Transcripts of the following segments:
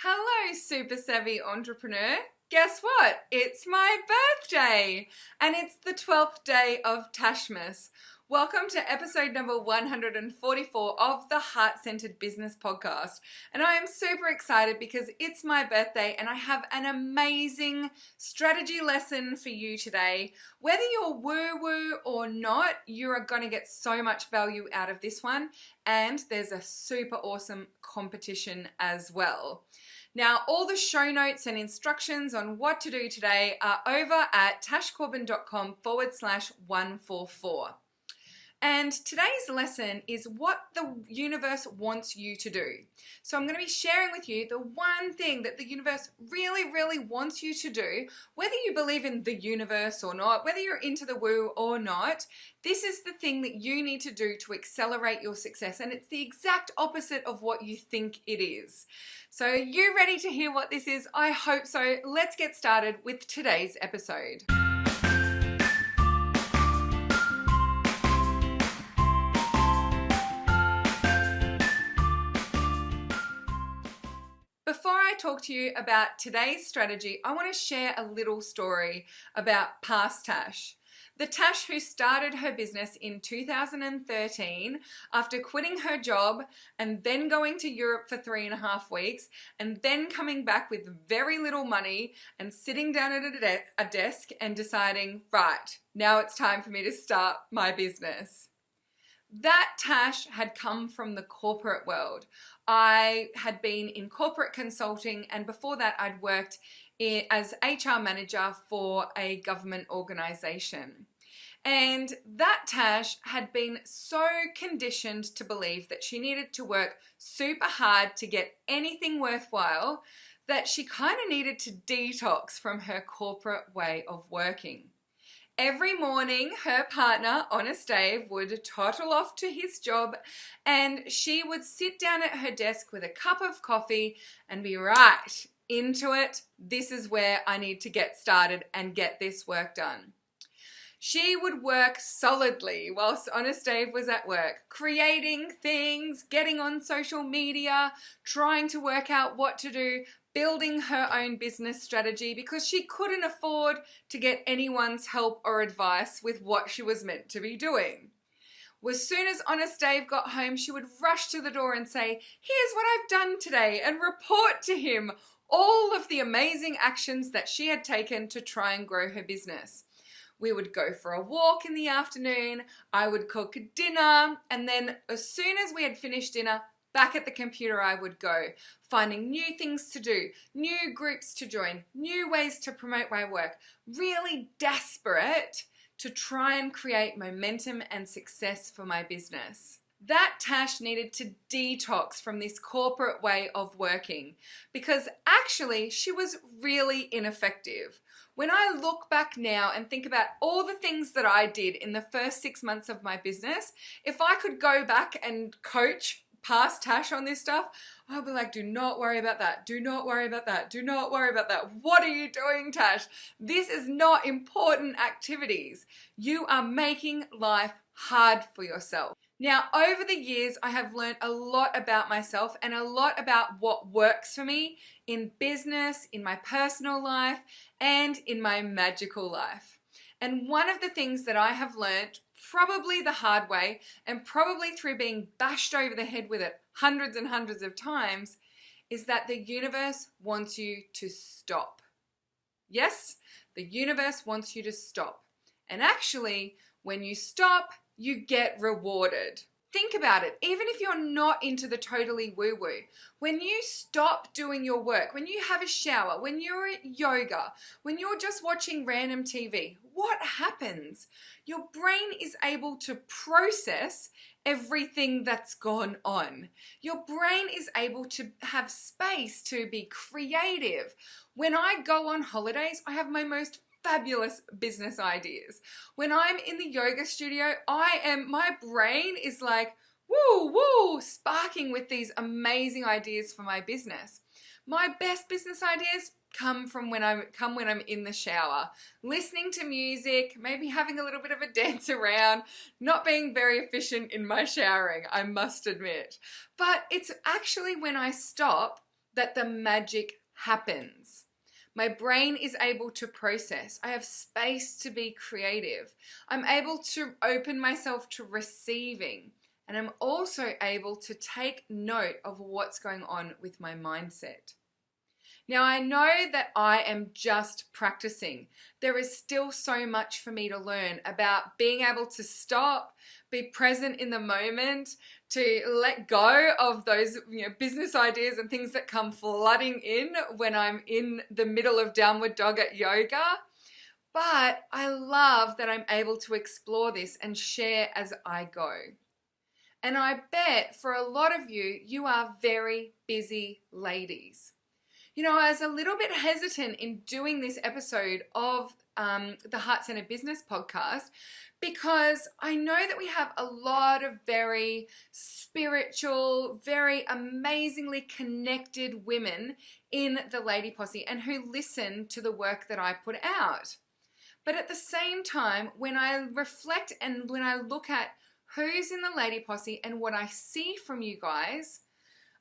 Hello, super savvy entrepreneur. Guess what? It's my birthday and it's the 12th day of Tashmas. Welcome to episode number 144 of the Heart-Centered Business Podcast. And I am super excited because it's my birthday and I have an amazing strategy lesson for you today. Whether you're woo-woo or not, you are going to get so much value out of this one. And there's a super awesome competition as well. Now, all the show notes and instructions on what to do today are over at tashcorbin.com/144. And today's lesson is what the universe wants you to do. So I'm going to be sharing with you the one thing that the universe really wants you to do, whether you believe in the universe or not, whether you're into the woo or not. This is the thing that you need to do to accelerate your success, and it's the exact opposite of what you think it is. So are you ready to hear what this is? I hope so. Let's get started with today's episode. Before I talk to you about today's strategy, I want to share a little story about past Tash. The Tash who started her business in 2013 after quitting her job and then going to Europe for 3.5 weeks and then coming back with very little money and sitting down at a desk and deciding, right, now it's time for me to start my business. That Tash had come from the corporate world. I had been in corporate consulting, and before that I'd worked as HR manager for a government organization. And that Tash had been so conditioned to believe that she needed to work super hard to get anything worthwhile that she kind of needed to detox from her corporate way of working. Every morning, her partner, Honest Dave, would toddle off to his job and she would sit down at her desk with a cup of coffee and be right into it. This is where I need to get started and get this work done. She would work solidly whilst Honest Dave was at work, creating things, getting on social media, trying to work out what to do, building her own business strategy because she couldn't afford to get anyone's help or advice with what she was meant to be doing. As soon as Honest Dave got home, she would rush to the door and say, "Here's what I've done today," and report to him all of the amazing actions that she had taken to try and grow her business. We would go for a walk in the afternoon, I would cook dinner, and then as soon as we had finished dinner, back at the computer I would go, finding new things to do, new groups to join, new ways to promote my work, really desperate to try and create momentum and success for my business. That Tash needed to detox from this corporate way of working because actually she was really ineffective. When I look back now and think about all the things that I did in the first 6 months of my business, if I could go back and coach past Tash on this stuff, I'll be like, do not worry about that. Do not worry about that. Do not worry about that. What are you doing, Tash? This is not important activities. You are making life hard for yourself. Now, over the years, I have learned a lot about myself and a lot about what works for me in business, in my personal life, and in my magical life. And one of the things that I have learned, probably the hard way, and probably through being bashed over the head with it hundreds and hundreds of times, is that the universe wants you to stop. Yes, the universe wants you to stop. And actually, when you stop, you get rewarded. Think about it. Even if you're not into the totally woo-woo, when you stop doing your work, when you have a shower, when you're at yoga, when you're just watching random TV, what happens? Your brain is able to process everything that's gone on. Your brain is able to have space to be creative. When I go on holidays, I have my most fabulous business ideas. When I'm in the yoga studio, my brain is like, woo, sparking with these amazing ideas for my business. My best business ideas come when I'm in the shower, listening to music, maybe having a little bit of a dance around, not being very efficient in my showering, I must admit. But it's actually when I stop that the magic happens. My brain is able to process. I have space to be creative. I'm able to open myself to receiving. And I'm also able to take note of what's going on with my mindset. Now, I know that I am just practicing. There is still so much for me to learn about being able to stop, be present in the moment, to let go of those business ideas and things that come flooding in when I'm in the middle of downward dog at yoga. But I love that I'm able to explore this and share as I go. And I bet for a lot of you, you are very busy ladies. I was a little bit hesitant in doing this episode of the Heart Centered Business podcast because I know that we have a lot of very spiritual, very amazingly connected women in the Lady Posse and who listen to the work that I put out. But at the same time, when I reflect and when I look at who's in the Lady Posse and what I see from you guys,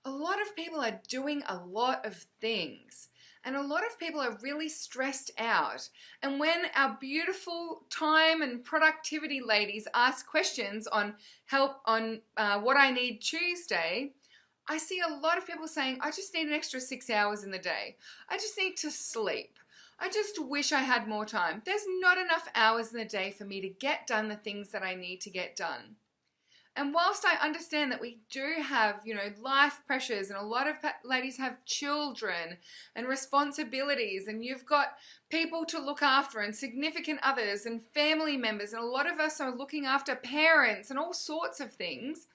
a lot of people are doing a lot of things and a lot of people are really stressed out. And when our beautiful time and productivity ladies ask questions on help on what I need Tuesday, I see a lot of people saying, I just need an extra 6 hours in the day. I just need to sleep. I just wish I had more time. There's not enough hours in the day for me to get done the things that I need to get done. And whilst I understand that we do have, life pressures and a lot of ladies have children and responsibilities and you've got people to look after and significant others and family members and a lot of us are looking after parents and all sorts of things,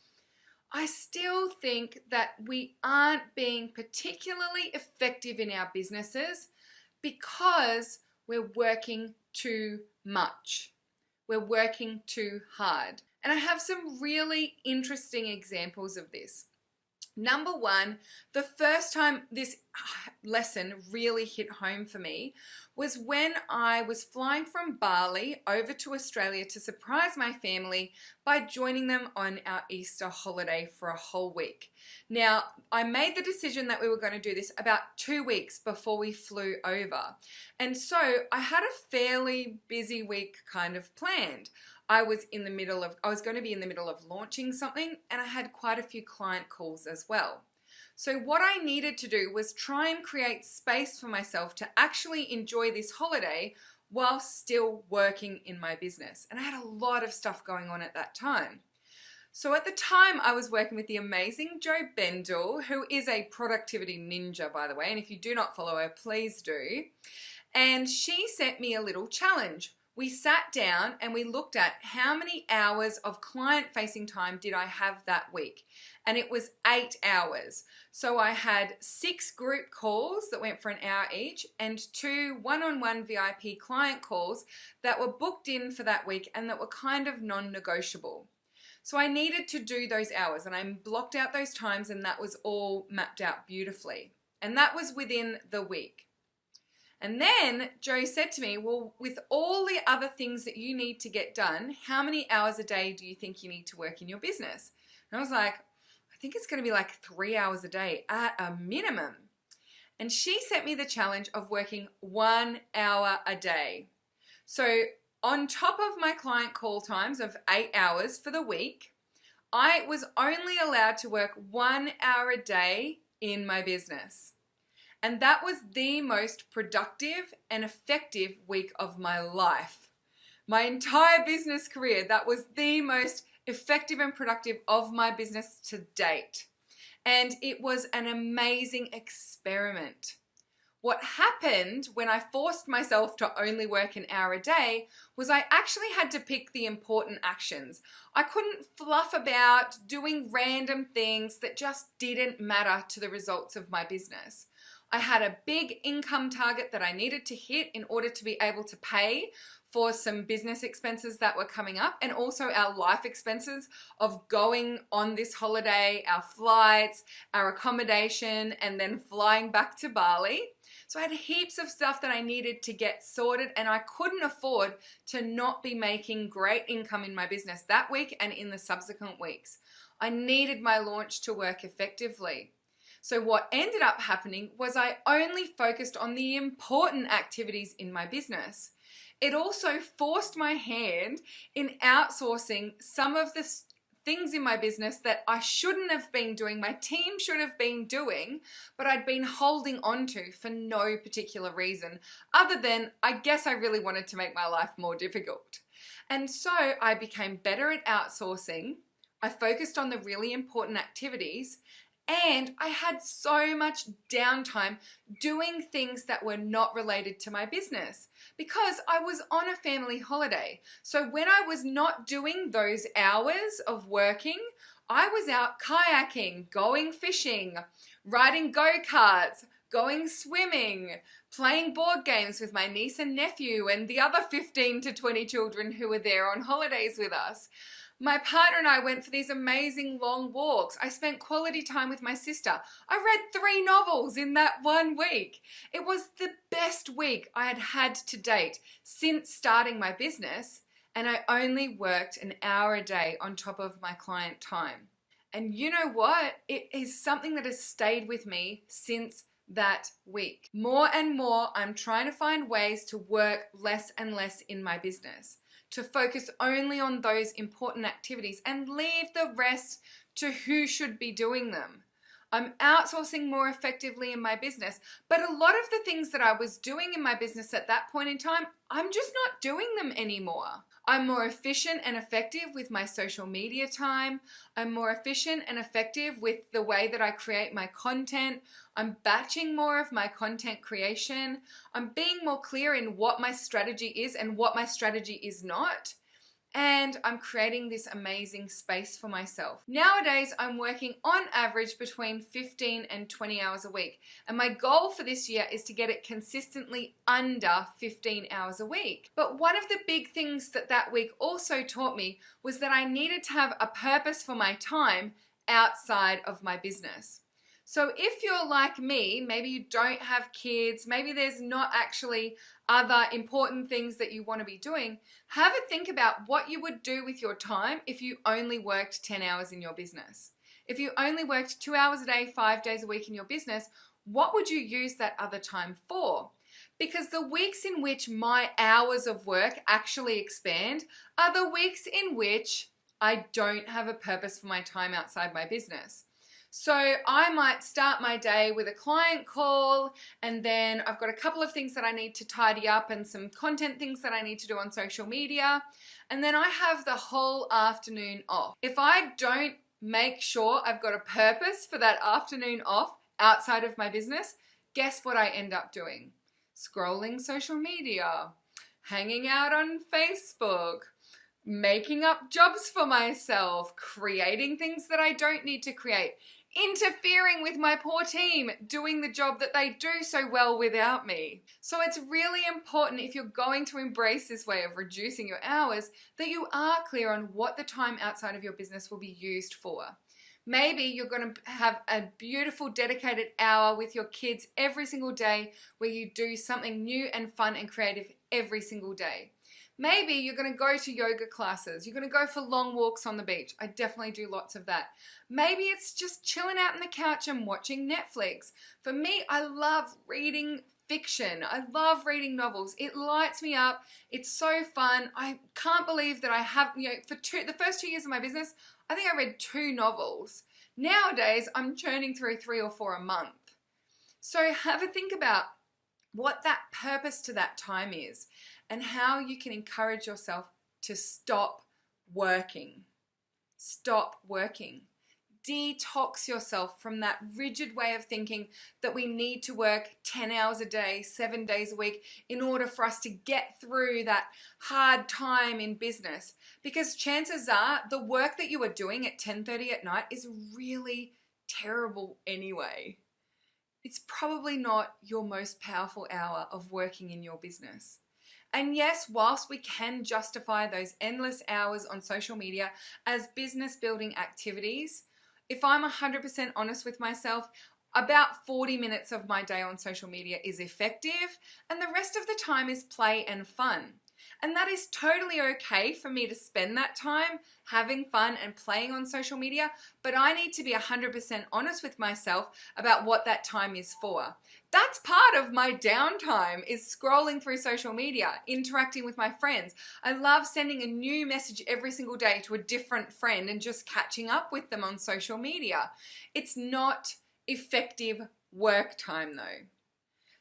I still think that we aren't being particularly effective in our businesses because we're working too much. We're working too hard. And I have some really interesting examples of this. Number one, the first time this lesson really hit home for me was when I was flying from Bali over to Australia to surprise my family by joining them on our Easter holiday for a whole week. Now, I made the decision that we were going to do this about 2 weeks before we flew over. And so I had a fairly busy week kind of planned. I was going to be in the middle of launching something and I had quite a few client calls as well. So what I needed to do was try and create space for myself to actually enjoy this holiday while still working in my business. And I had a lot of stuff going on at that time. So at the time I was working with the amazing Jo Bendel, who is a productivity ninja, by the way. And if you do not follow her, please do. And she set me a little challenge. We sat down and we looked at how many hours of client-facing time did I have that week. And it was 8 hours. So I had 6 group calls that went for an hour each and 2 one-on-one VIP client calls that were booked in for that week and that were kind of non-negotiable. So I needed to do those hours and I blocked out those times and that was all mapped out beautifully. And that was within the week. And then Jo said to me, well, with all the other things that you need to get done, how many hours a day do you think you need to work in your business? And I was like, I think it's going to be like 3 hours a day at a minimum. And she set me the challenge of working 1 hour a day. So on top of my client call times of 8 hours for the week, I was only allowed to work 1 hour a day in my business. And that was the most productive and effective week of my life. My entire business career, that was the most effective and productive of my business to date. And it was an amazing experiment. What happened when I forced myself to only work an hour a day was I actually had to pick the important actions. I couldn't fluff about doing random things that just didn't matter to the results of my business. I had a big income target that I needed to hit in order to be able to pay for some business expenses that were coming up and also our life expenses of going on this holiday, our flights, our accommodation, and then flying back to Bali. So I had heaps of stuff that I needed to get sorted and I couldn't afford to not be making great income in my business that week and in the subsequent weeks. I needed my launch to work effectively. So what ended up happening was I only focused on the important activities in my business. It also forced my hand in outsourcing some of the things in my business that I shouldn't have been doing, my team should have been doing, but I'd been holding on to for no particular reason, other than I guess I really wanted to make my life more difficult. And so I became better at outsourcing. I focused on the really important activities, and I had so much downtime doing things that were not related to my business because I was on a family holiday. So when I was not doing those hours of working, I was out kayaking, going fishing, riding go-karts, going swimming, playing board games with my niece and nephew and the other 15 to 20 children who were there on holidays with us. My partner and I went for these amazing long walks. I spent quality time with my sister. I read 3 novels in that 1 week. It was the best week I had had to date since starting my business, and I only worked an hour a day on top of my client time. And you know what? It is something that has stayed with me since that week. More and more, I'm trying to find ways to work less and less in my business, to focus only on those important activities and leave the rest to who should be doing them. I'm outsourcing more effectively in my business, but a lot of the things that I was doing in my business at that point in time, I'm just not doing them anymore. I'm more efficient and effective with my social media time. I'm more efficient and effective with the way that I create my content. I'm batching more of my content creation. I'm being more clear in what my strategy is and what my strategy is not. And I'm creating this amazing space for myself. Nowadays, I'm working on average between 15 and 20 hours a week. And my goal for this year is to get it consistently under 15 hours a week. But one of the big things that week also taught me was that I needed to have a purpose for my time outside of my business. So if you're like me, maybe you don't have kids, maybe there's not actually other important things that you want to be doing, have a think about what you would do with your time if you only worked 10 hours in your business. If you only worked 2 hours a day, 5 days a week in your business, what would you use that other time for? Because the weeks in which my hours of work actually expand are the weeks in which I don't have a purpose for my time outside my business. So I might start my day with a client call, and then I've got a couple of things that I need to tidy up and some content things that I need to do on social media, and then I have the whole afternoon off. If I don't make sure I've got a purpose for that afternoon off outside of my business, guess what I end up doing? Scrolling social media, hanging out on Facebook, making up jobs for myself, creating things that I don't need to create, interfering with my poor team, doing the job that they do so well without me. So it's really important, if you're going to embrace this way of reducing your hours, that you are clear on what the time outside of your business will be used for. Maybe you're going to have a beautiful dedicated hour with your kids every single day where you do something new and fun and creative every single day. Maybe you're going to go to yoga classes. You're going to go for long walks on the beach. I definitely do lots of that. Maybe it's just chilling out on the couch and watching Netflix. For me, I love reading fiction. I love reading novels. It lights me up. It's so fun. I can't believe that I have, for the first 2 years of my business, I think I read 2 novels. Nowadays, I'm churning through 3 or 4 a month. So have a think about what that purpose to that time is and how you can encourage yourself to stop working. Stop working. Detox yourself from that rigid way of thinking that we need to work 10 hours a day, 7 days a week in order for us to get through that hard time in business. Because chances are the work that you are doing at 10:30 at night is really terrible anyway. It's probably not your most powerful hour of working in your business. And yes, whilst we can justify those endless hours on social media as business building activities, if I'm 100% honest with myself, about 40 minutes of my day on social media is effective, and the rest of the time is play and fun. And that is totally okay for me to spend that time having fun and playing on social media, but I need to be 100% honest with myself about what that time is for. That's part of my downtime, is scrolling through social media, interacting with my friends. I love sending a new message every single day to a different friend and just catching up with them on social media. It's not effective work time though.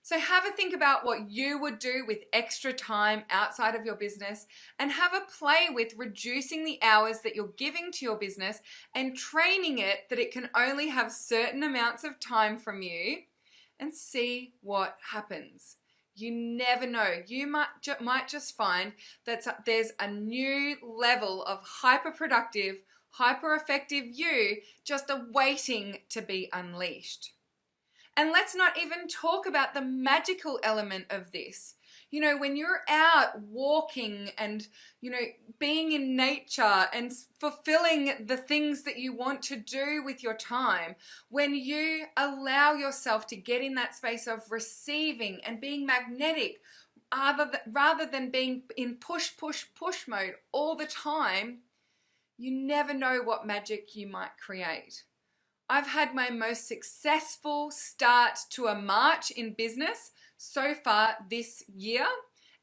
So have a think about what you would do with extra time outside of your business, and have a play with reducing the hours that you're giving to your business and training it that it can only have certain amounts of time from you, and see what happens. You never know. You might just find that there's a new level of hyper-productive, hyper-effective you just awaiting to be unleashed. And let's not even talk about the magical element of this. You know, when you're out walking and, being in nature and fulfilling the things that you want to do with your time, when you allow yourself to get in that space of receiving and being magnetic, rather than being in push mode all the time, you never know what magic you might create. I've had my most successful start to a March in business so far this year,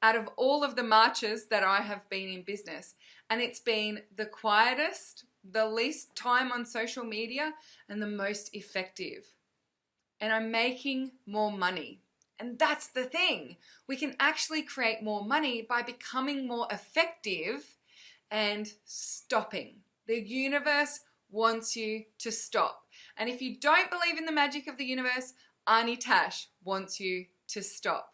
out of all of the Marches that I have been in business. And it's been the quietest, the least time on social media, and the most effective. And I'm making more money. And that's the thing. We can actually create more money by becoming more effective and stopping. The universe wants you to stop. And if you don't believe in the magic of the universe, Auntie Tash wants you to stop.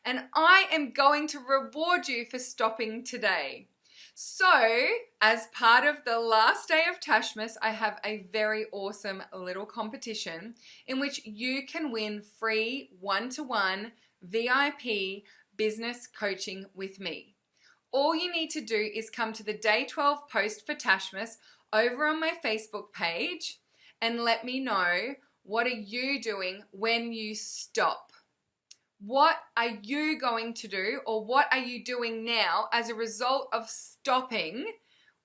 And I am going to reward you for stopping today. So, as part of the last day of Tashmas, I have a very awesome little competition in which you can win free one-to-one VIP business coaching with me. All you need to do is come to the Day 12 post for Tashmas over on my Facebook page and let me know, what are you doing when you stop? What are you going to do, or what are you doing now as a result of stopping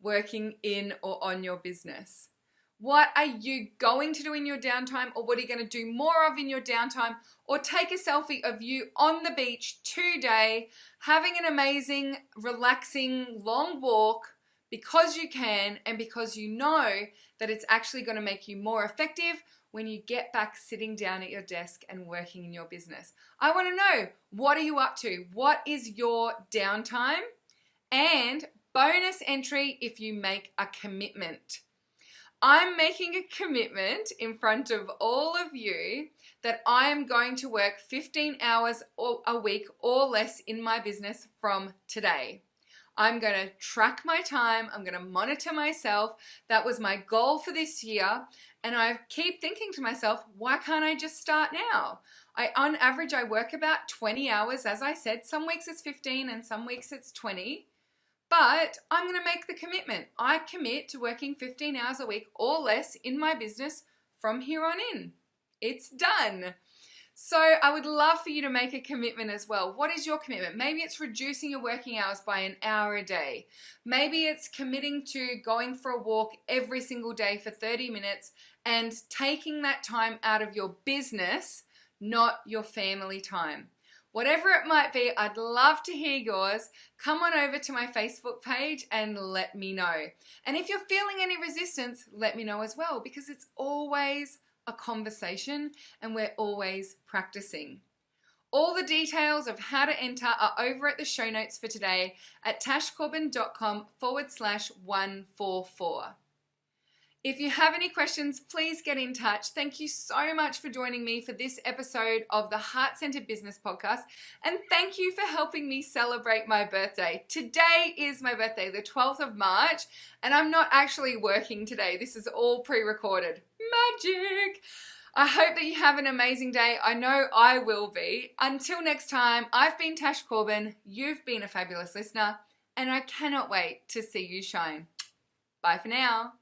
working in or on your business? What are you going to do in your downtime, or what are you going to do more of in your downtime? Or take a selfie of you on the beach today, having an amazing, relaxing, long walk, because you can and because you know that it's actually going to make you more effective when you get back sitting down at your desk and working in your business. I want to know, what are you up to? What is your downtime? And bonus entry if you make a commitment. I'm making a commitment in front of all of you that I am going to work 15 hours a week or less in my business from today. I'm going to track my time. I'm going to monitor myself. That was my goal for this year. And I keep thinking to myself, why can't I just start now? On average, I work about 20 hours, as I said. Some weeks it's 15 and some weeks it's 20. But I'm going to make the commitment. I commit to working 15 hours a week or less in my business from here on in. It's done. So I would love for you to make a commitment as well. What is your commitment? Maybe it's reducing your working hours by an hour a day. Maybe it's committing to going for a walk every single day for 30 minutes and taking that time out of your business, not your family time. Whatever it might be, I'd love to hear yours. Come on over to my Facebook page and let me know. And if you're feeling any resistance, let me know as well, because it's always a conversation and we're always practicing. All the details of how to enter are over at the show notes for today at tashcorbin.com/144. If you have any questions, please get in touch. Thank you so much for joining me for this episode of the Heart Centered Business Podcast. And thank you for helping me celebrate my birthday. Today is my birthday, the 12th of March, and I'm not actually working today. This is all pre-recorded. Magic! I hope that you have an amazing day. I know I will be. Until next time, I've been Tash Corbin. You've been a fabulous listener, and I cannot wait to see you shine. Bye for now.